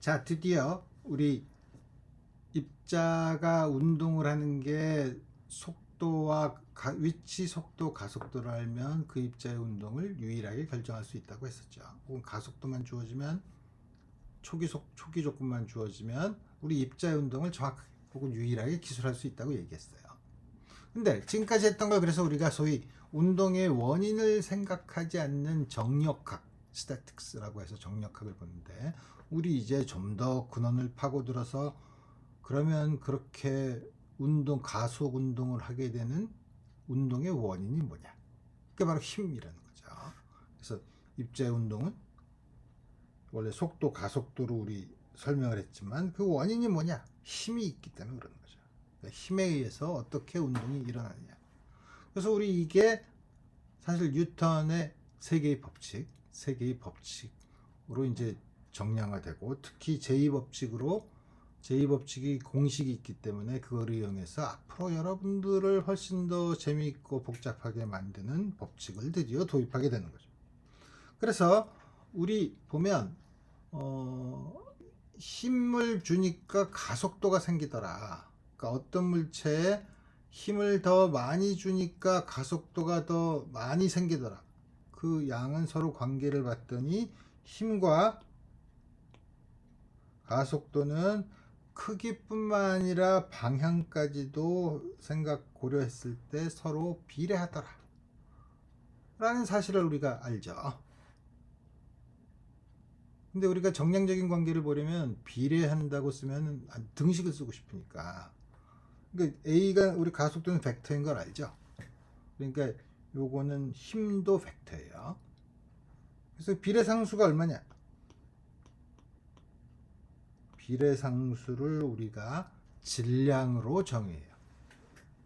자, 드디어 우리 입자가 운동을 하는 게 속도와 위치, 속도, 가속도를 알면 그 입자의 운동을 유일하게 결정할 수 있다고 했었죠. 혹은 가속도만 주어지면 초기 조건만 주어지면 우리 입자의 운동을 정확하게 혹은 유일하게 기술할 수 있다고 얘기했어요. 근데 지금까지 했던 걸 그래서 우리가 소위 운동의 원인을 생각하지 않는 정력학, 스태틱스라고 해서 정력학을 보는데, 우리 이제 좀 더 근원을 파고들어서 그러면 그렇게 가속 운동을 하게 되는 운동의 원인이 뭐냐? 그게 바로 힘이라는 거죠. 그래서 입자의 운동은 원래 속도, 가속도로 우리 설명을 했지만 그 원인이 뭐냐? 힘이 있기 때문에 그러는 거죠. 그러니까 힘에 의해서 어떻게 운동이 일어나느냐. 그래서 우리 이게 사실 뉴턴의 세 개의 법칙으로 이제 정량화되고, 특히 제2법칙이 공식이 있기 때문에 그걸 이용해서 앞으로 여러분들을 훨씬 더 재미있고 복잡하게 만드는 법칙을 드디어 도입하게 되는 거죠. 그래서 우리 보면 힘을 주니까 가속도가 생기더라. 그러니까 어떤 물체에 힘을 더 많이 주니까 가속도가 더 많이 생기더라. 그 양은 서로 관계를 봤더니 힘과 가속도는 크기뿐만 아니라 방향까지도 고려했을 때 서로 비례하더라 라는 사실을 우리가 알죠. 근데 우리가 정량적인 관계를 보려면 비례한다고 쓰면 등식을 쓰고 싶으니까, 그러니까 A가 우리 가속도는 벡터인 걸 알죠. 그러니까 요거는 힘도 벡터예요. 그래서 비례상수가 얼마냐? 비례상수를 우리가 질량으로 정의해요.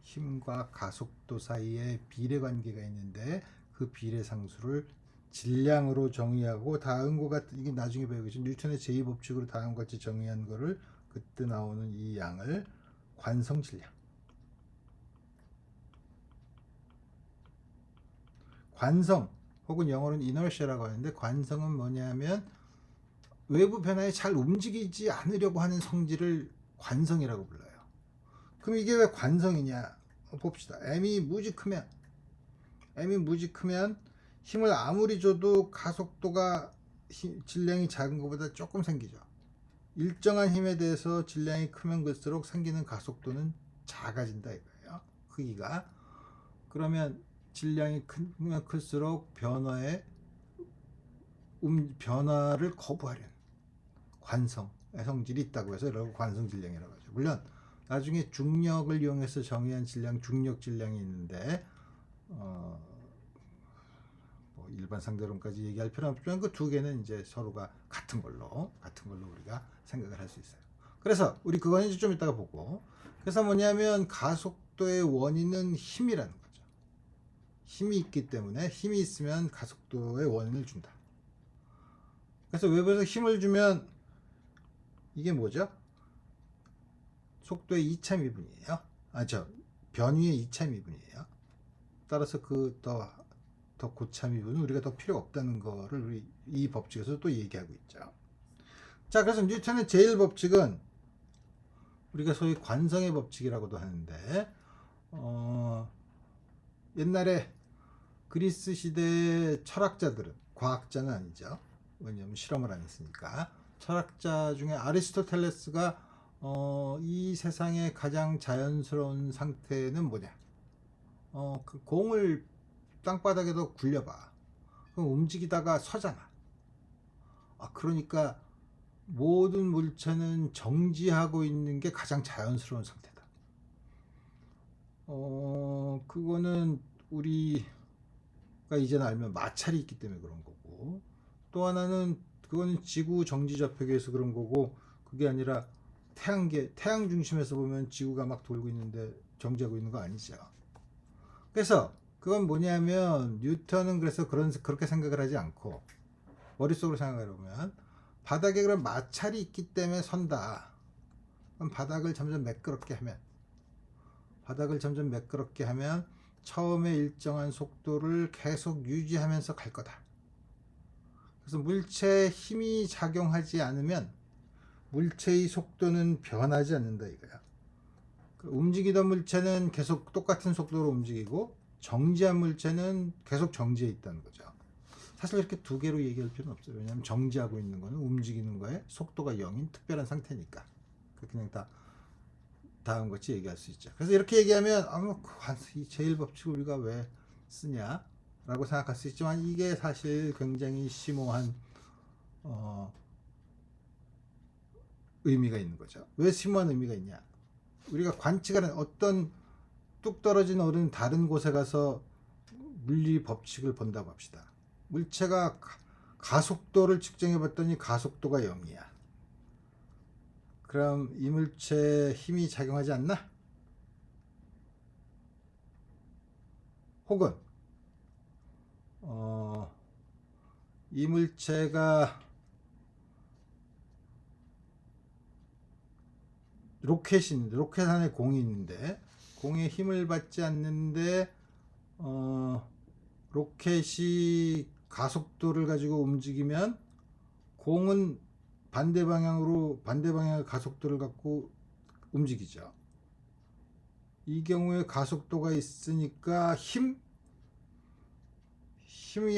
힘과 가속도 사이에 비례관계가 있는데 그 비례상수를 질량으로 정의하고, 다음과 같은, 이게 나중에 배우겠죠. 뉴턴의 제2법칙으로 다음과 같이 정의한 거를, 그때 나오는 이 양을 관성질량, 관성 혹은 영어로는 inertia라고 하는데, 관성은 뭐냐면 외부 변화에 잘 움직이지 않으려고 하는 성질을 관성이라고 불러요. 그럼 이게 왜 관성이냐 봅시다. M이 무지 크면 힘을 아무리 줘도 가속도가 질량이 작은 것보다 조금 생기죠. 일정한 힘에 대해서 질량이 크면 클수록 생기는 가속도는 작아진다 이거예요. 크기가. 그러면 질량이 크면 클수록 변화를 거부하려는 관성의 성질이 있다고 해서 여러분 관성 질량이라고 하죠. 물론 나중에 중력을 이용해서 정의한 질량, 중력 질량이 있는데 뭐 일반 상대론까지 얘기할 필요는 없지만 그 두 개는 이제 서로가 같은 걸로 우리가 생각을 할 수 있어요. 그래서 우리 그거는 이제 좀 이따가 보고, 그래서 뭐냐면 가속도의 원인은 힘이라는 거죠. 힘이 있기 때문에, 힘이 있으면 가속도의 원인을 준다. 그래서 외부에서 힘을 주면 이게 뭐죠? 속도의 2차 미분이에요. 변위의 2차 미분이에요. 따라서 그 더 고차 미분은 우리가 더 필요 없다는 거를 우리 이 법칙에서 또 얘기하고 있죠. 자, 그래서 뉴턴의 제1법칙은 우리가 소위 관성의 법칙이라고도 하는데, 옛날에 그리스 시대 철학자들은, 과학자는 아니죠. 왜냐하면 실험을 안 했으니까. 철학자 중에 아리스토텔레스가 이 세상의 가장 자연스러운 상태는 뭐냐? 그 공을 땅바닥에도 굴려봐. 그럼 움직이다가 서잖아. 그러니까 모든 물체는 정지하고 있는 게 가장 자연스러운 상태다. 그거는 우리가 이제는 알면 마찰이 있기 때문에 그런 거고, 또 하나는 그거는 지구 정지 접촉에서 그런 거고, 그게 아니라 태양 중심에서 보면 지구가 막 돌고 있는데 정지하고 있는 거 아니죠. 그래서 그건 뭐냐면, 뉴턴은 그래서 그렇게 생각을 하지 않고 머릿속으로 생각해 보면, 바닥에 그런 마찰이 있기 때문에 선다. 그럼 바닥을 점점 매끄럽게 하면 처음에 일정한 속도를 계속 유지하면서 갈 거다. 그래서 물체에 힘이 작용하지 않으면 물체의 속도는 변하지 않는다 이거야. 움직이던 물체는 계속 똑같은 속도로 움직이고 정지한 물체는 계속 정지해 있다는 거죠. 사실 이렇게 두 개로 얘기할 필요는 없어요. 왜냐하면 정지하고 있는 거는 움직이는 거에 속도가 0인 특별한 상태니까. 그냥 다 다음 같이 얘기할 수 있죠. 그래서 이렇게 얘기하면 이 제1법칙을 우리가 왜 쓰냐 라고 생각할 수 있지만 이게 사실 굉장히 심오한 의미가 있는 거죠. 왜 심오한 의미가 있냐? 우리가 관측하는 어떤 뚝 떨어진 어른 다른 곳에 가서 물리 법칙을 본다고 합시다. 물체가 가속도를 측정해 봤더니 가속도가 0이야. 그럼 이 물체에 힘이 작용하지 않나? 혹은 이 물체가 로켓 안에 공이 있는데 공에 힘을 받지 않는데 로켓이 가속도를 가지고 움직이면 공은 반대 방향의 가속도를 갖고 움직이죠. 이 경우에 가속도가 있으니까 힘이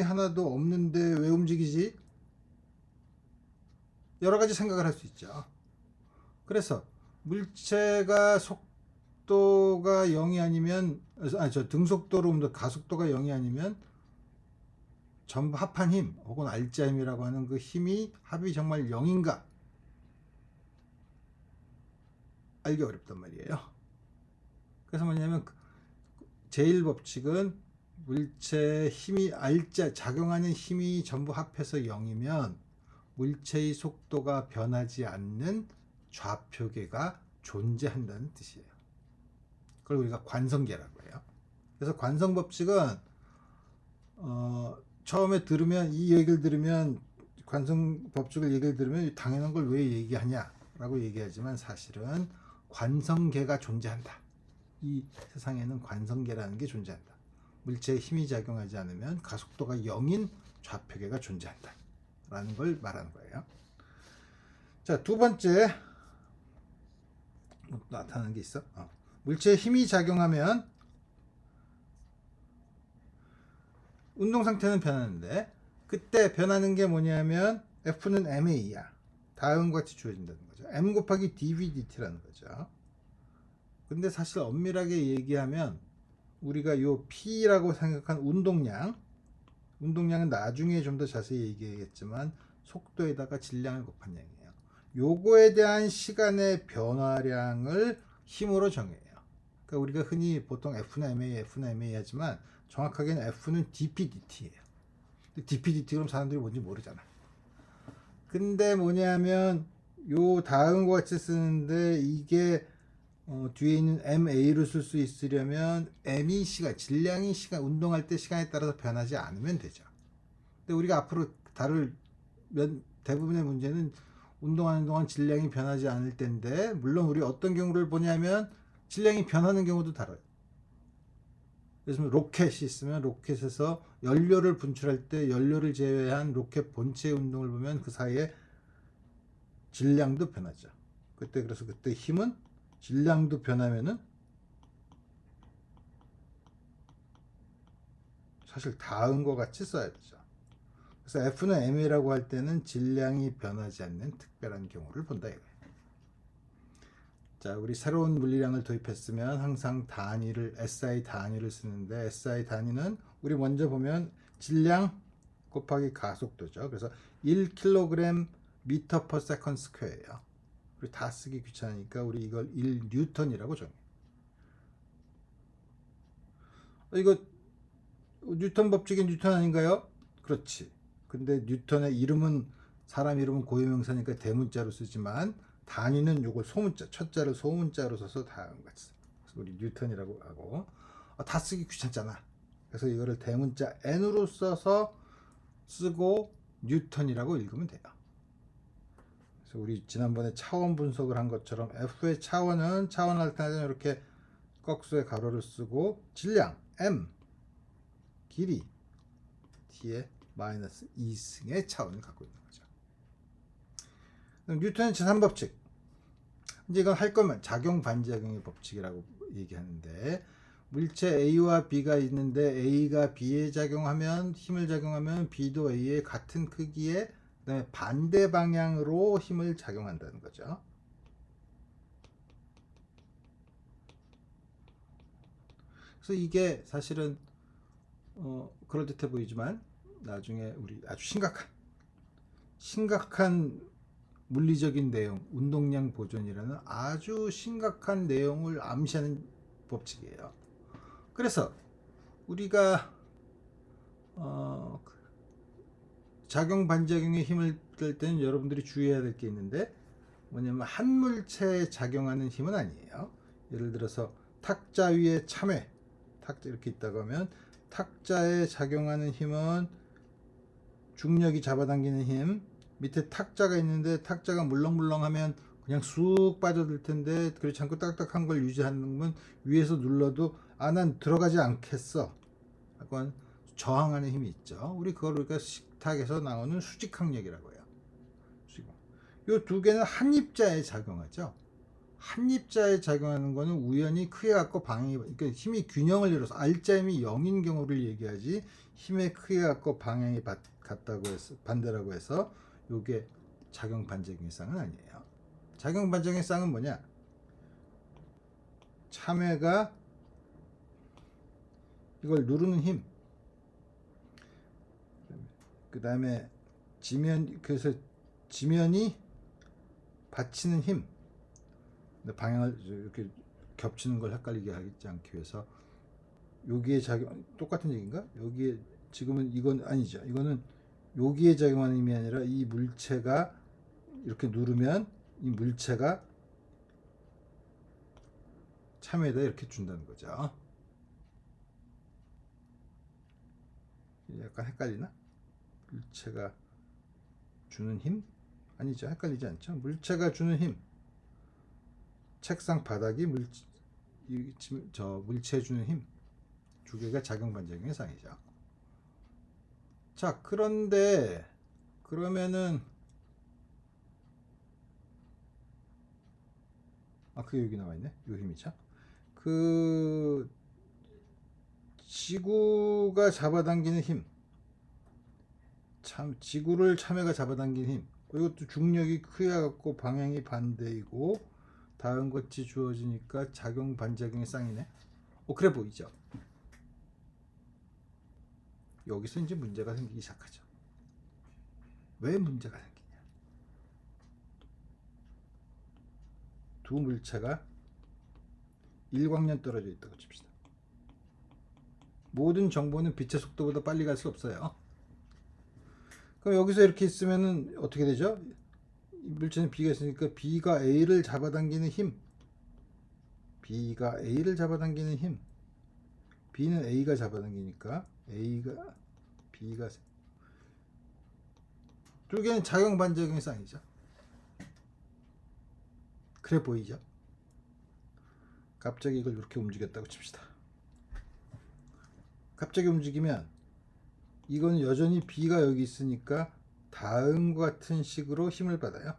하나도 없는데 왜 움직이지? 여러 가지 생각을 할 수 있죠. 그래서 물체가 속도가 0이 아니면 등속도로 가속도가 0이 아니면 전부 합한 힘 혹은 알짜 힘이라고 하는 그 힘이 합이 정말 0인가 알기 어렵단 말이에요. 그래서 뭐냐면 제1법칙은 물체의 힘이 작용하는 힘이 전부 합해서 0이면 물체의 속도가 변하지 않는 좌표계가 존재한다는 뜻이에요. 그걸 우리가 관성계라고 해요. 그래서 관성법칙은 처음에 들으면 이 얘기를 들으면 관성법칙을 얘기를 들으면 당연한 걸 왜 얘기하냐라고 얘기하지만 사실은 관성계가 존재한다. 이 세상에는 관성계라는 게 존재한다. 물체에 힘이 작용하지 않으면 가속도가 0인 좌표계가 존재한다. 라는 걸 말하는 거예요. 자, 두 번째 나타나는 게 있어. 물체에 힘이 작용하면 운동 상태는 변하는데 그때 변하는 게 뭐냐면 F는 MA야. 다음과 같이 주어진다는 거죠. M 곱하기 dVdt라는 거죠. 근데 사실 엄밀하게 얘기하면 우리가 요 P라고 생각한 운동량은 나중에 좀 더 자세히 얘기하겠지만 속도에다가 질량을 곱한 양이에요. 요거에 대한 시간의 변화량을 힘으로 정해요. 그러니까 우리가 흔히 보통 F는 MA 하지만 정확하게는 F는 dPdt예요. dPdt 그럼 사람들이 뭔지 모르잖아. 근데 뭐냐면 요 다음과 같이 쓰는데 이게 뒤에 있는 MA를 쓸 수 있으려면 M이 질량이 운동할 때 시간에 따라서 변하지 않으면 되죠. 근데 우리가 앞으로 다룰 대부분의 문제는 운동하는 동안 질량이 변하지 않을 텐데 물론 우리 어떤 경우를 보냐면 질량이 변하는 경우도 다뤄요. 그래서 로켓이 있으면 로켓에서 연료를 분출할 때 연료를 제외한 로켓 본체 운동을 보면 그 사이에 질량도 변하죠. 그래서 그때 힘은 질량도 변하면은 사실 다음과 같이 써야 되죠. 그래서 F는 M이라고 할 때는 질량이 변하지 않는 특별한 경우를 본다 이거예요. 자, 우리 새로운 물리량을 도입했으면 항상 SI 단위를 쓰는데 SI 단위는 우리 먼저 보면 질량 곱하기 가속도죠. 그래서 1kg m per second square예요. 우리 다 쓰기 귀찮으니까 우리 이걸 1뉴턴이라고 정해요. 이거 뉴턴 법칙의 뉴턴 아닌가요? 그렇지. 근데 뉴턴의 사람 이름은 고유명사니까 대문자로 쓰지만 단위는 요걸 소문자, 첫자를 소문자로 써서 다음 같이. 그래서 우리 뉴턴이라고 하고 다 쓰기 귀찮잖아. 그래서 이거를 대문자 n으로 써서 쓰고 뉴턴이라고 읽으면 돼요. 그래서 우리 지난번에 차원 분석을 한 것처럼 F의 차원할 때는 이렇게 꺽수의 가로를 쓰고 질량 m, 길이 t의 마이너스 2승의 차원을 갖고 있는 거죠. 뉴턴의 제3법칙. 이제 이건 할 거면 작용 반작용의 법칙이라고 얘기하는데, 물체 A와 B가 있는데 A가 B에 작용하면 힘을 작용하면 B도 A에 같은 크기의 그다음에 반대 방향으로 힘을 작용한다는 거죠. 그래서 이게 사실은 그럴듯해 보이지만 나중에 우리 아주 심각한 물리적인 내용, 운동량 보존이라는 아주 심각한 내용을 암시하는 법칙이에요. 그래서 우리가 작용 반작용의 힘을 뺄 때는 여러분들이 주의해야 될 게 있는데, 뭐냐면 한 물체에 작용하는 힘은 아니에요. 예를 들어서 탁자 위에 참외, 탁자 이렇게 있다고 하면 탁자에 작용하는 힘은 중력이 잡아당기는 힘, 밑에 탁자가 있는데 탁자가 물렁물렁하면 그냥 쑥 빠져들 텐데 그렇지 않고 딱딱한 걸 유지하는 건 위에서 눌러도 난 들어가지 않겠어. 약간 저항하는 힘이 있죠. 우리 그걸 우리가 식탁에서 나오는 수직항력이라고 해요. 이 두 개는 한 입자에 작용하죠. 한 입자에 작용하는 거는 우연히 크게 갖고 그러니까 힘이 균형을 이뤄서 R자임이 0인 경우를 얘기하지, 힘의 크게 갖고 방향이 같다고 해서 반대라고 해서 요게 작용 반작용의 쌍은 아니에요. 작용 반작용의 쌍은 뭐냐? 참외가 이걸 누르는 힘, 그 다음에 그래서 지면이 받치는 힘, 방향을 이렇게 겹치는 걸 헷갈리게 하지 않기 위해서 여기에 작용, 똑같은 얘기인가? 여기에 지금은 이건 아니죠. 이거는 여기에 작용하는 힘이 아니라 이 물체가 이렇게 누르면 이 물체가 참외에다 이렇게 준다는 거죠. 약간 헷갈리나? 물체가 주는 힘? 아니죠. 헷갈리지 않죠. 물체가 주는 힘, 책상 바닥이 물체에 주는 힘, 두 개가 작용 반작용의 쌍이죠. 자, 그런데 그러면은 그게 여기 나와 있네. 요 힘이죠. 그 지구가 잡아당기는 힘, 지구를 참외가 잡아당기는 힘, 이것도 중력이 크게 갖고 방향이 반대이고 다음 것이 주어지니까 작용 반작용의 쌍이네. 그래 보이죠. 여기서 이제 문제가 생기기 시작하죠. 왜 문제가 생기냐? 두 물체가 일광년 떨어져 있다고 칩시다. 모든 정보는 빛의 속도보다 빨리 갈 수 없어요. 그럼 여기서 이렇게 있으면은 어떻게 되죠? 물체는 B가 있으니까 B가 A를 잡아당기는 힘, B가 A를 잡아당기는 힘, B는 A가 잡아당기니까 B가 두 개는 작용 반작용의 쌍이죠. 그래 보이죠? 갑자기 이걸 이렇게 움직였다고 칩시다. 갑자기 움직이면 이거는 여전히 B가 여기 있으니까 다음과 같은 식으로 힘을 받아요.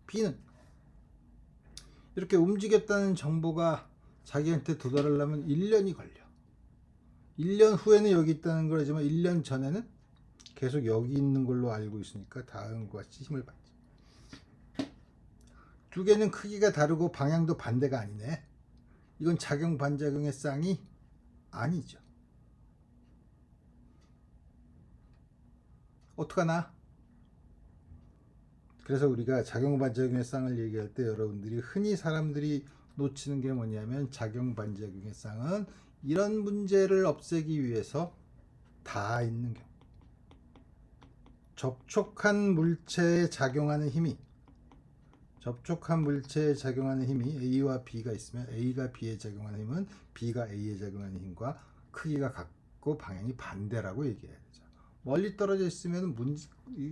B는 이렇게 움직였다는 정보가 자기한테 도달하려면 1년이 걸려. 1년 후에는 여기 있다는 걸 알지만 1년 전에는 계속 여기 있는 걸로 알고 있으니까 다음과 같이 힘을 받지. 두 개는 크기가 다르고 방향도 반대가 아니네. 이건 작용 반작용의 쌍이 아니죠. 어떡하나? 그래서 우리가 작용 반작용의 쌍을 얘기할 때 여러분들이 흔히 사람들이 놓치는 게 뭐냐면, 작용 반작용의 쌍은 이런 문제를 없애기 위해서 다 있는 경우, 접촉한 물체에 작용하는 힘이 A와 B가 있으면 A가 B에 작용하는 힘은 B가 A에 작용하는 힘과 크기가 같고 방향이 반대라고 얘기해야 되죠. 멀리 떨어져 있으면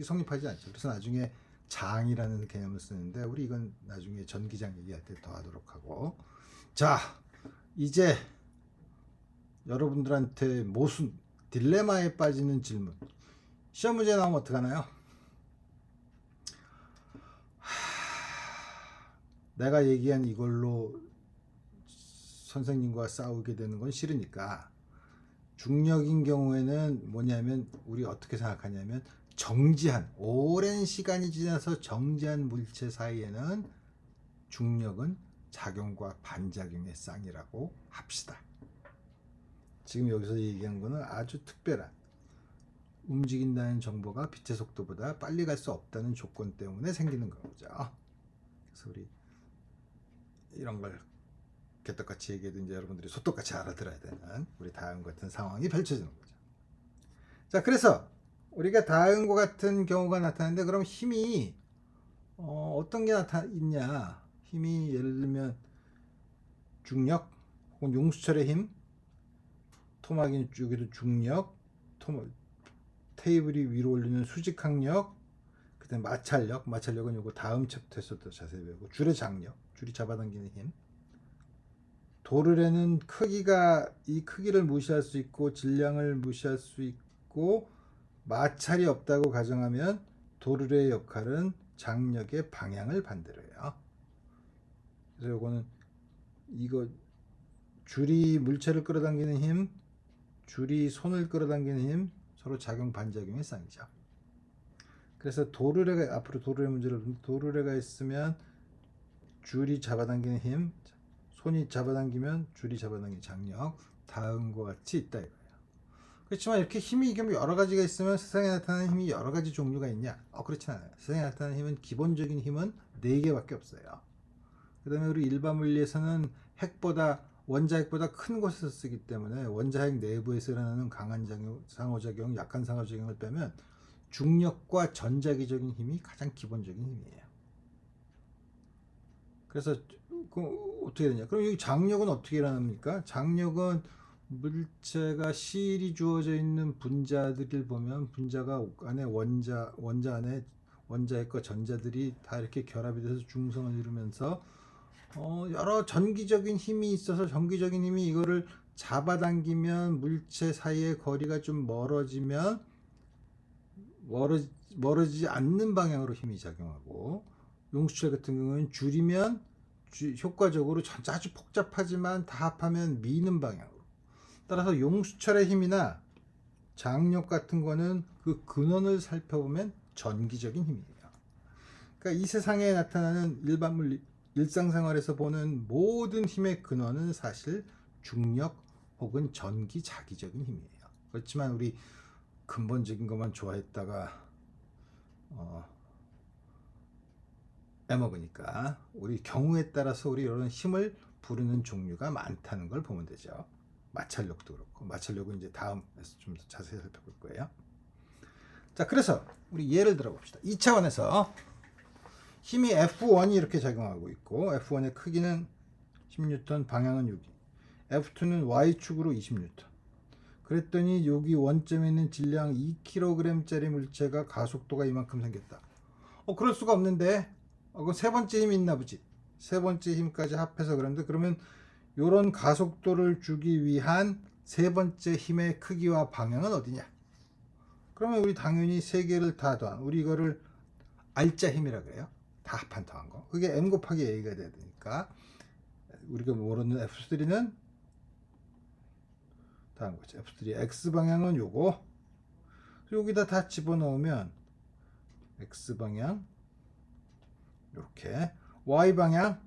성립하지 않죠. 그래서 나중에 장이라는 개념을 쓰는데 우리 이건 나중에 전기장 얘기할 때 더 하도록 하고, 자, 이제 여러분들한테 모순 딜레마에 빠지는 질문, 시험 문제 나오면 어떡하나요? 내가 얘기한 이걸로 선생님과 싸우게 되는 건 싫으니까 중력인 경우에는 뭐냐면 우리 어떻게 생각하냐면 정지한 오랜 시간이 지나서 정지한 물체 사이에는 중력은 작용과 반작용의 쌍이라고 합시다. 지금 여기서 얘기한 거는 아주 특별한 움직인다는 정보가 빛의 속도보다 빨리 갈 수 없다는 조건 때문에 생기는 거죠. 그래서 우리 이런 걸 개떡같이 얘기해도 이제 여러분들이 소떡같이 알아들어야 되는 우리 다음과 같은 상황이 펼쳐지는 거죠. 자, 그래서 우리가 다음과 같은 경우가 나타나는데 그럼 힘이 어떤 게 있냐? 힘이 예를 들면 중력 혹은 용수철의 힘, 토막이 여기도 중력, 테이블이 위로 올리는 수직항력, 그다음 마찰력은 요거 다음 챕터에서도 자세히 배우고, 줄의 장력, 줄이 잡아당기는 힘. 도르래는 이 크기를 무시할 수 있고 질량을 무시할 수 있고 마찰이 없다고 가정하면 도르래의 역할은 장력의 방향을 반대로 해요. 그래서 요거는 줄이 물체를 끌어당기는 힘, 줄이 손을 끌어당기는 힘, 서로 작용 반작용의 쌍이죠. 그래서 앞으로 도르래 문제를 보면 도르래가 있으면 줄이 잡아당기는 힘, 손이 잡아당기면 줄이 잡아당기는 장력, 다음과 같이 있다 이거예요. 그렇지만 이렇게 힘이 여러 가지가 있으면 세상에 나타나는 힘이 여러 가지 종류가 있냐? 그렇지 않아요. 세상에 나타나는 힘은 기본적인 힘은 4개밖에 없어요. 그 다음에 우리 일반 물리에서는 원자핵보다 큰 곳에서 쓰기 때문에 원자핵 내부에서 일어나는 강한 상호작용, 약한 상호작용을 빼면 중력과 전자기적인 힘이 가장 기본적인 힘이에요. 그래서 어떻게 되냐? 그럼 이 장력은 어떻게 일어납니까? 장력은 물체가 실이 주어져 있는 분자들을 보면 분자가 안에 원자 안에 원자핵과 전자들이 다 이렇게 결합이 돼서 중성을 이루면서 여러 전기적인 힘이 있어서 전기적인 힘이 이거를 잡아당기면 물체 사이의 거리가 좀 멀어지지 않는 방향으로 힘이 작용하고, 용수철 같은 경우는 줄이면 효과적으로 아주 복잡하지만 다 합하면 미는 방향으로. 따라서 용수철의 힘이나 장력 같은 거는 그 근원을 살펴보면 전기적인 힘이에요. 그러니까 이 세상에 나타나는 일반 물리 일상생활에서 보는 모든 힘의 근원은 사실 중력 혹은 전기 자기적인 힘이에요. 그렇지만 우리 근본적인 것만 좋아했다가 애먹으니까 우리 경우에 따라서 우리 이런 힘을 부르는 종류가 많다는 걸 보면 되죠. 마찰력도 그렇고, 마찰력은 이제 다음에서 좀 더 자세히 살펴볼 거예요. 자, 그래서 우리 예를 들어 봅시다. 2차원에서 힘이 F1이 이렇게 작용하고 있고, F1의 크기는 10N, 방향은 6. F2는 Y축으로 20N. 그랬더니 여기 원점에 있는 질량 2kg짜리 물체가 가속도가 이만큼 생겼다. 그럴 수가 없는데, 그건 세 번째 힘이 있나 보지. 세 번째 힘까지 합해서 그런데, 그러면 이런 가속도를 주기 위한 세 번째 힘의 크기와 방향은 어디냐? 그러면 우리 당연히 세 개를 다 더한, 우리 이거를 알짜 힘이라 그래요. 다 합한 더한 거. 그게 m 곱하기 a가 돼야 되니까 우리가 모르는 F3는 다음 거죠. F3 x 방향은 요거. 여기다 다 집어넣으면 x 방향 이렇게, y 방향,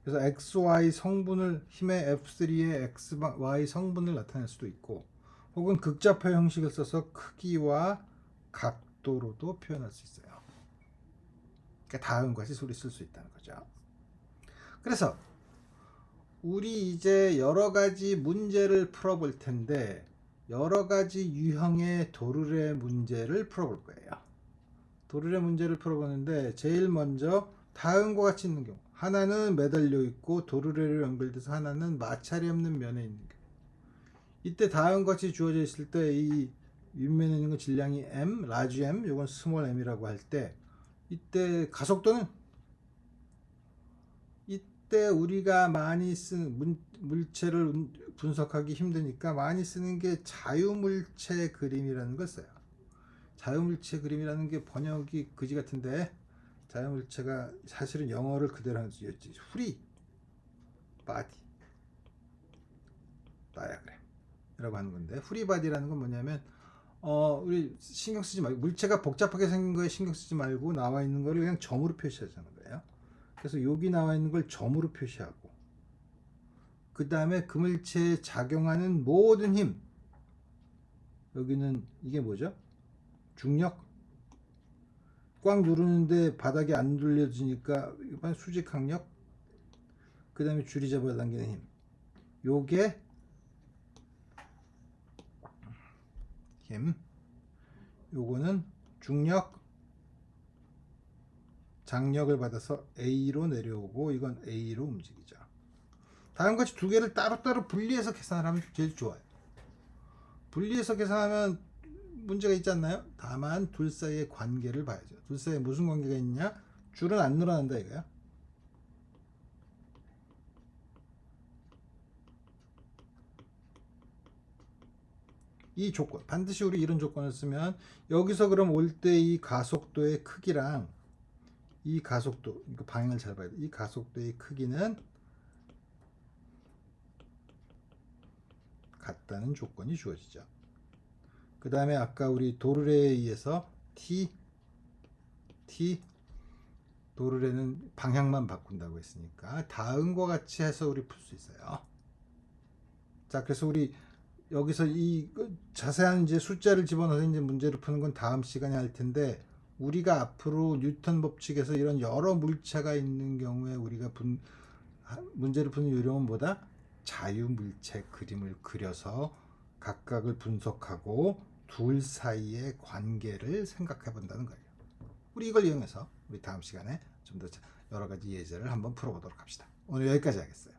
그래서 xy 성분을 힘의 F3의 y 성분을 나타낼 수도 있고, 혹은 극좌표 형식을 써서 크기와 각도로도 표현할 수 있어요. 그러니까 다음과 같이 소리 쓸 수 있다는 거죠. 그래서 우리 이제 여러 가지 문제를 풀어볼 텐데, 여러 가지 유형의 도르래 문제를 풀어볼 거예요. 도르래 문제를 풀어보는데 제일 먼저 다음과 같이 있는 경우, 하나는 매달려 있고 도르래로 연결돼서 하나는 마찰이 없는 면에 있는 경우, 이때 다음과 같이 주어져 있을 때 이 윗면에 있는 건 질량이 m, 라지 m, 요건 스몰 m이라고 할 때, 이때 가속도는, 이때 우리가 많이 쓰는 물체를 분석하기 힘드니까 많이 쓰는 게 자유물체 그림이라는 걸 써요. 자유물체 그림이라는 게 번역이 그지 같은데, 자연물체가 사실은 영어를 그대로 하는 수였지. free body diagram이라고 하는 건데, free body라는 건 뭐냐면 우리 신경 쓰지 말고, 물체가 복잡하게 생긴 거에 신경 쓰지 말고 나와 있는 거를 그냥 점으로 표시하자는 거예요. 그래서 여기 나와 있는 걸 점으로 표시하고, 그 다음에 그 물체에 작용하는 모든 힘, 여기는 이게 뭐죠? 중력? 꽉 누르는데 바닥에 안 눌려지니까 일반 수직항력, 그 다음에 줄이 잡아당기는 힘, 요게 힘, 요거는 중력, 장력을 받아서 A로 내려오고, 이건 A로 움직이죠. 다음같이 두 개를 따로따로 분리해서 계산을 하면 제일 좋아요. 분리해서 계산하면 문제가 있지 않나요? 다만 둘 사이의 관계를 봐야죠. 둘 사이에 무슨 관계가 있냐? 줄은 안 늘어난다 이거야. 이 조건, 반드시 우리 이런 조건을 쓰면, 여기서 그럼 올 때 이 가속도의 크기랑 이 가속도, 이거 방향을 잘 봐야 돼. 이 가속도의 크기는 같다는 조건이 주어지죠. 그 다음에 아까 우리 도르래에 의해서 T 도르래는 방향만 바꾼다고 했으니까 다음과 같이 해서 우리 풀 수 있어요. 자, 그래서 우리 여기서 이 자세한 이제 숫자를 집어넣어서 이제 문제를 푸는 건 다음 시간에 할 텐데, 우리가 앞으로 뉴턴 법칙에서 이런 여러 물체가 있는 경우에 우리가 문제를 푸는 요령은 뭐다? 자유물체 그림을 그려서 각각을 분석하고 둘 사이의 관계를 생각해 본다는 거예요. 우리 이걸 이용해서 우리 다음 시간에 좀 더 여러 가지 예제를 한번 풀어보도록 합시다. 오늘 여기까지 하겠어요.